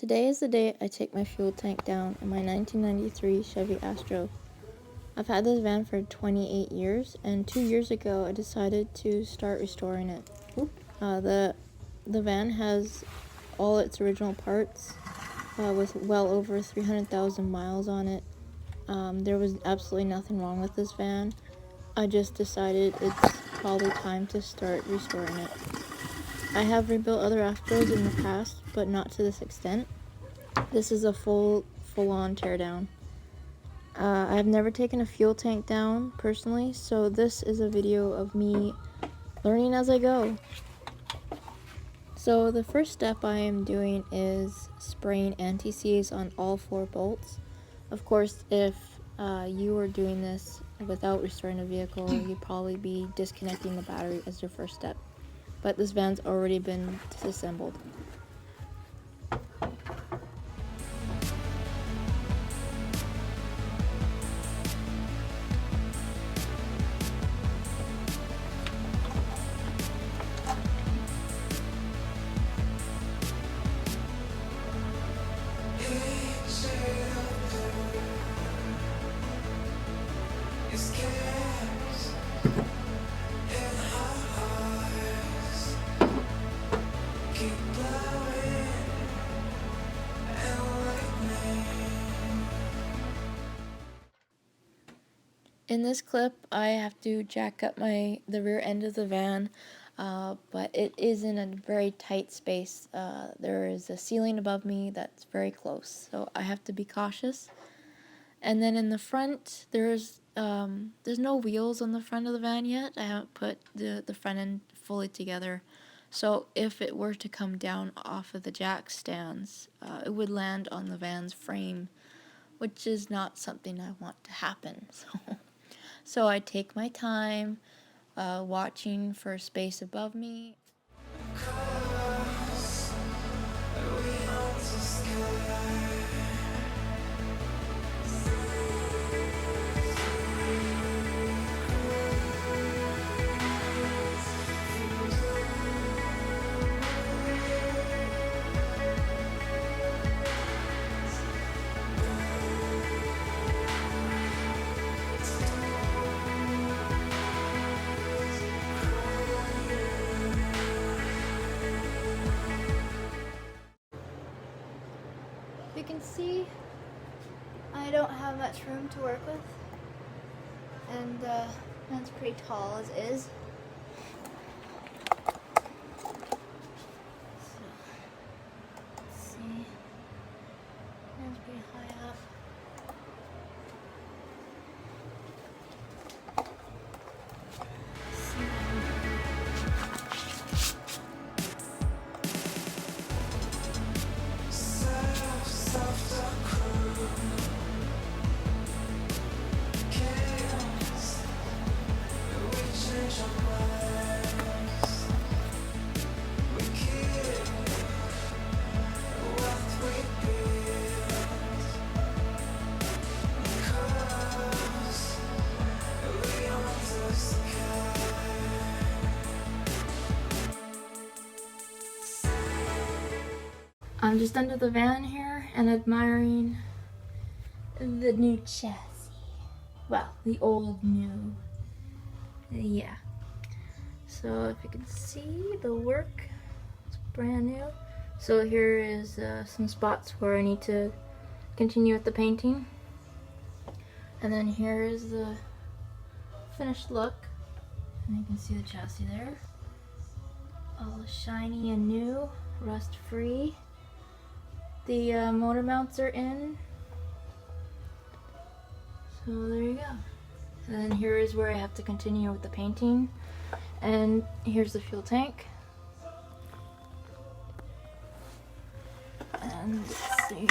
Today is the day I take my fuel tank down in my 1993 Chevy Astro. I've had this van for 28 years, and 2 years ago I decided to start restoring it. The van has all its original parts with well over 300,000 miles on it. There was absolutely nothing wrong with this van. I just decided it's probably time to start restoring it. I have rebuilt other Astros in the past, but not to this extent. This is a full-on teardown. I've never taken a fuel tank down personally, so this is a video of me learning as I go. So the first step I am doing is spraying anti-seize on all 4 bolts. Of course, if you were doing this without restoring a vehicle, you'd probably be disconnecting the battery as your first step. But this van's already been disassembled. In this clip, I have to jack up the rear end of the van, but it is in a very tight space. There is a ceiling above me that's very close, so I have to be cautious. And then in the front, there's no wheels on the front of the van yet. I haven't put the front end fully together. So if it were to come down off of the jack stands, it would land on the van's frame, which is not something I want to happen. So I take my time, watching for space above me. You can see I don't have much room to work with, and that's pretty tall as is. So, let's see, that's pretty high up. I'm just under the van here and admiring the new chassis. Well, the old new. Yeah. So if you can see the work, it's brand new. So here is some spots where I need to continue with the painting. And then here is the finished look. And you can see the chassis there. All shiny and new, rust free. The motor mounts are in. So there you go. And then here is where I have to continue with the painting. And here's the fuel tank. And let's see.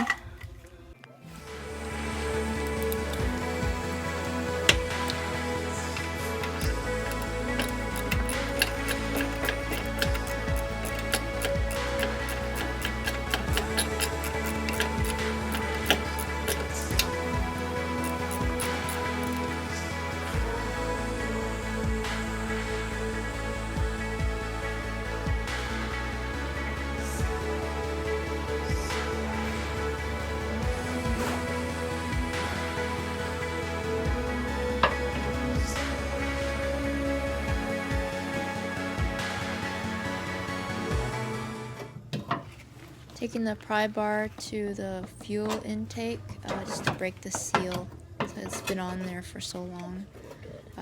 taking the pry bar to the fuel intake just to break the seal. It's been on there for so long.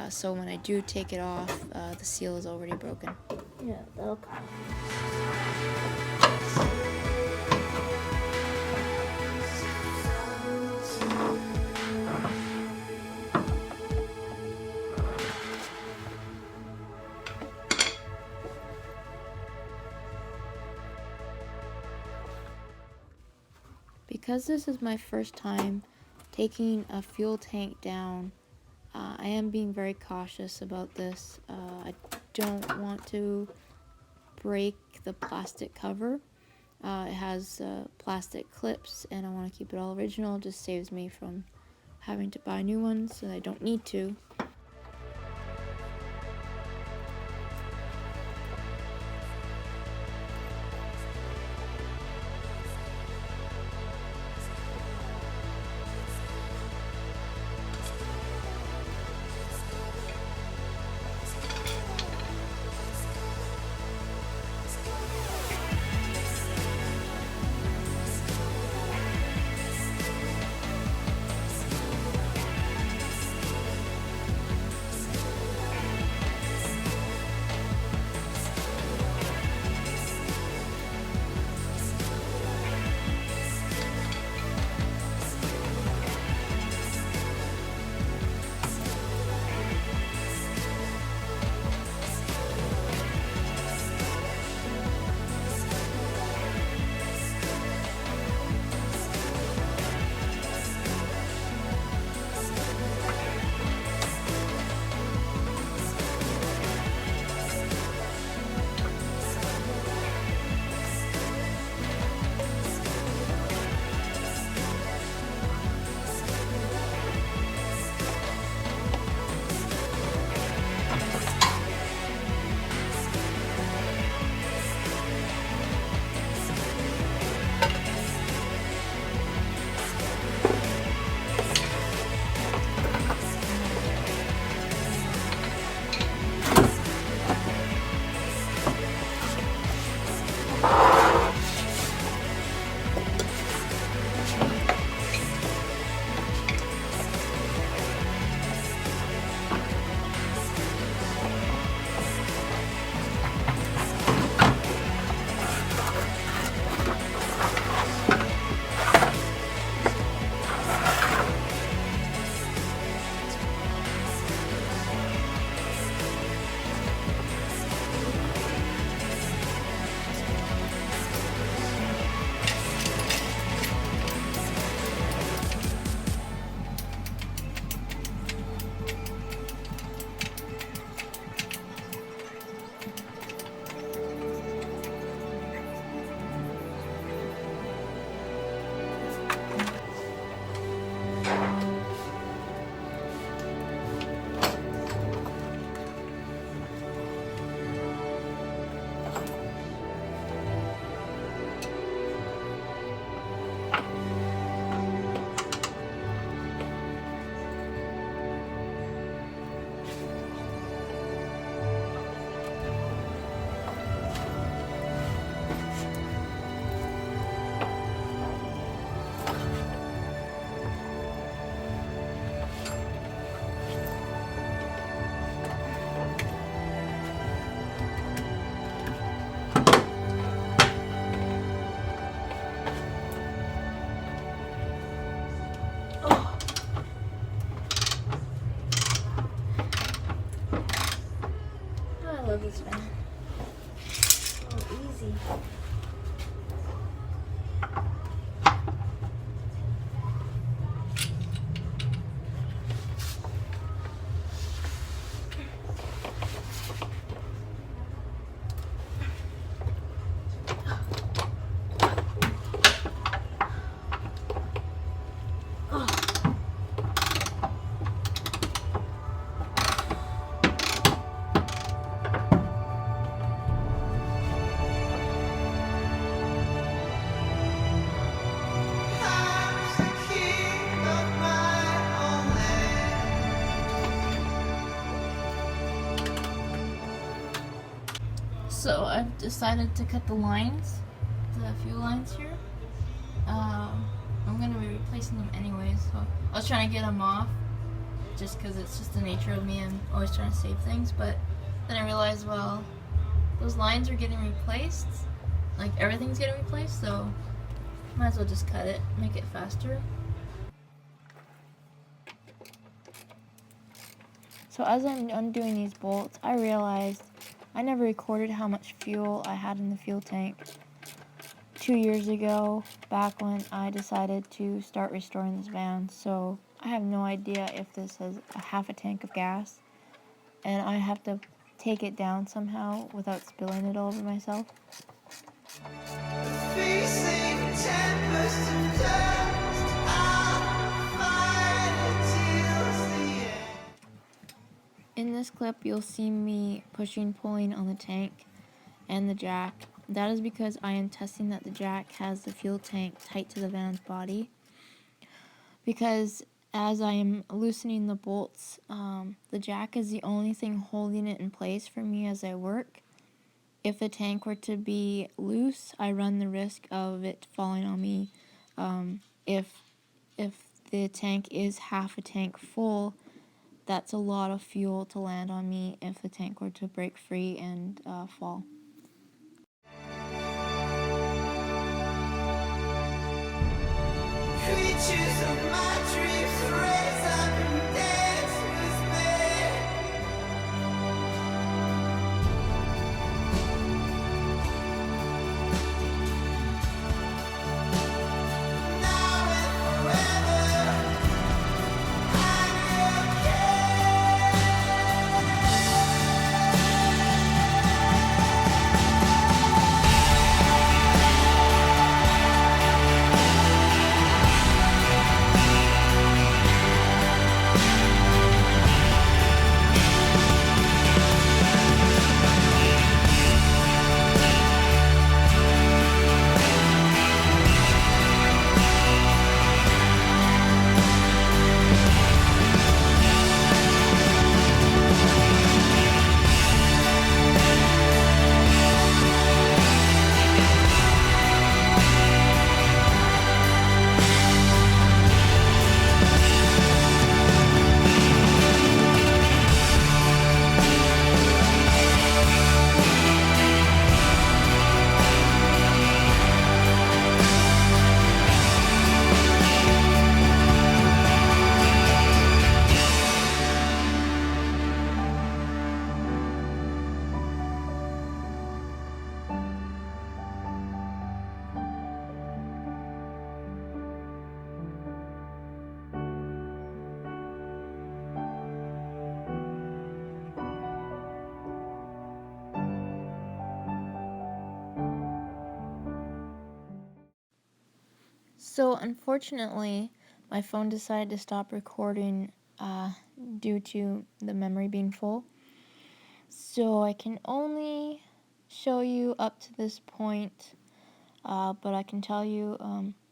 So when I do take it off, the seal is already broken. Yeah, that'll come. Because this is my first time taking a fuel tank down, I am being very cautious about this. I don't want to break the plastic cover. It has plastic clips, and I want to keep it all original. It just saves me from having to buy new ones, and I don't need to. I love this van. So easy. So I've decided to cut the lines the fuel lines here. I'm going to be replacing them anyways, so I was trying to get them off just because it's just the nature of me. I'm always trying to save things, but then I realized, well, those lines are getting replaced, like everything's getting replaced, so might as well just cut it, make it faster. So as I'm undoing these bolts, I realized I never recorded how much fuel I had in the fuel tank 2 years ago, back when I decided to start restoring this van. So I have no idea if this has a half a tank of gas, and I have to take it down somehow without spilling it all over myself. In this clip, you'll see me pulling on the tank and the jack. That is because I am testing that the jack has the fuel tank tight to the van's body. Because as I am loosening the bolts, the jack is the only thing holding it in place for me as I work. If the tank were to be loose, I run the risk of it falling on me. If the tank is half a tank full, that's a lot of fuel to land on me if the tank were to break free and fall. Creatures of my dreams raise up and dance with me. Now and forever, I'm So unfortunately, my phone decided to stop recording due to the memory being full. So I can only show you up to this point, but I can tell you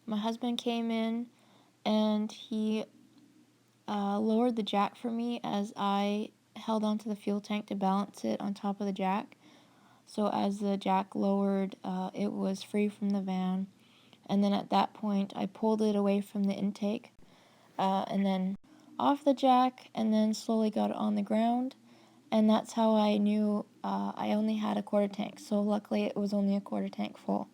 my husband came in and he lowered the jack for me as I held onto the fuel tank to balance it on top of the jack. So as the jack lowered, it was free from the van. And then at that point, I pulled it away from the intake, and then off the jack, and then slowly got it on the ground. And that's how I knew I only had a quarter tank. So luckily, it was only a quarter tank full.